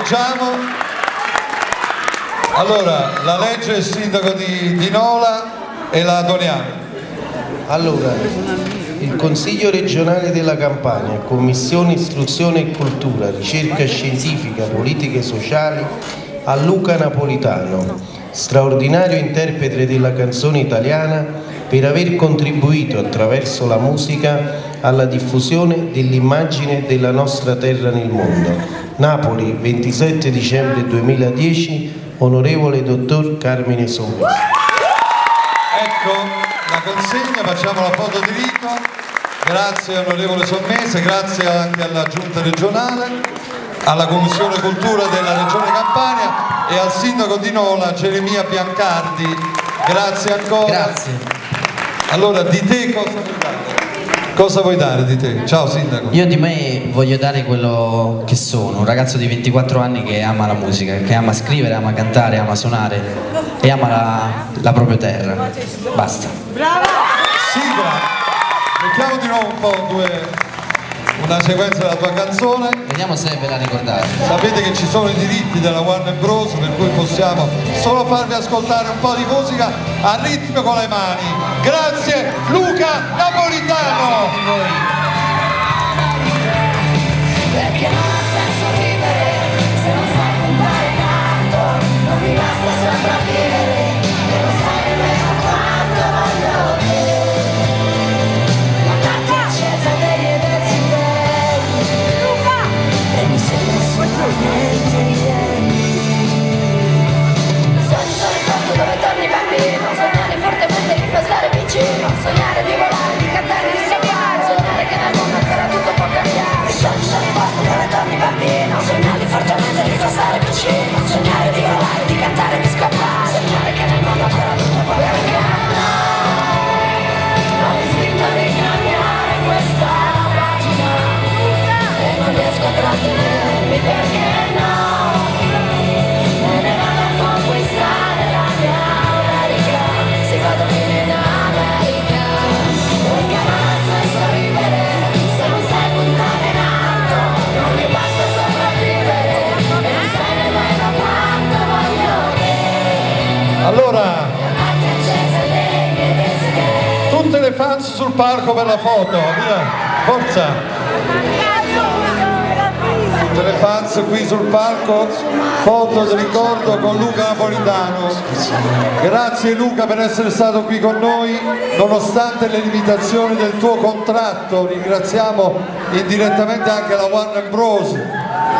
Diciamo, allora, la legge del sindaco di Nola e la doniamo. Allora, il Consiglio regionale della Campania, Commissione Istruzione e Cultura, Ricerca Scientifica, Politiche Sociali, a Luca Napolitano, straordinario interprete della canzone italiana, per aver contribuito attraverso la musica alla diffusione dell'immagine della nostra terra nel mondo. Napoli, 27 dicembre 2010, onorevole dottor Carmine Sommesi. Ecco la consegna, facciamo la foto di rito. Grazie onorevole Sommese, grazie anche alla giunta regionale, alla Commissione Cultura della Regione Campania e al sindaco di Nola Geremia Biancardi. Grazie ancora. Grazie. Allora, di te cosa vuoi dare? Cosa vuoi dare di te? Ciao sindaco. Io di me voglio dare quello che sono, un ragazzo di 24 anni che ama la musica, che ama scrivere, ama cantare, ama suonare e ama la propria terra. Basta. Brava! Sigla! Mettiamo di nuovo un po' una sequenza della tua canzone. Vediamo se ve la ricordate. Sapete che ci sono i diritti della Warner Bros, per cui possiamo solo farvi ascoltare un po' di musica a ritmo con le mani. Grazie Luca Napolitano! Perché non ha senso vivere se non sai puntare in alto, non mi basta sopravvivere e non sai nemmeno quanto voglio te. La notte accesa degli desideri e mi sembra solamente ieri. Sogni sono il posto dove torni bambino, sognare fortemente mi fa stare vicino, sognare di volare, di cantare, di scappare, sognare che nel mondo ancora tutto può cambiare. Sogni sono il posto dove torni bambino, sognare fortemente mi fa stare vicino, sognare di volare, di cantare, di scappare, sognare che nel mondo ancora tutto può cambiare. Ho l'istinto di cambiare questa pagina e non riesco a trattenermi perché no. Me ne vado a conquistare la mia America, si vado fino in America. Perché non ha senso vivere se non sai puntare in alto, non mi basta sopravvivere e non sai nemmeno quanto voglio te. Allora, La notte accesa dei miei desideri. tutte le fans sul palco per la foto, via, forza! Tutte le fans qui sul palco, foto di ricordo con Luca Napolitano. Grazie Luca per essere stato qui con noi, nonostante le limitazioni del tuo contratto. Ringraziamo indirettamente anche la Warner Bros,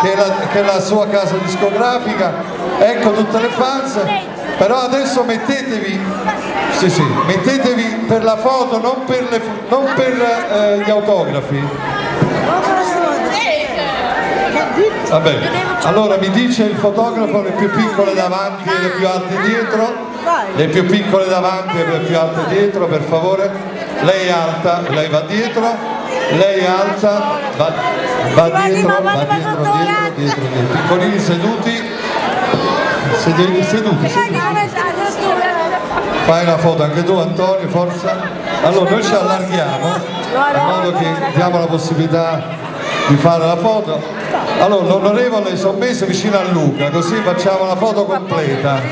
che è la sua casa discografica. Ecco tutte le fans, però adesso mettetevi, mettetevi per la foto, non per gli autografi. Vabbè, allora mi dice il fotografo le più piccole davanti e le più alte dietro, le più piccole davanti e le più alte dietro, per favore. Lei è alta, lei va dietro, lei è alta, va dietro, dietro. Piccolini seduti. Fai una foto anche tu Antonio, forza. Allora noi ci allarghiamo in modo che diamo la possibilità di fare la foto. Allora l'onorevole Sommese vicino a Luca, così facciamo la foto completa.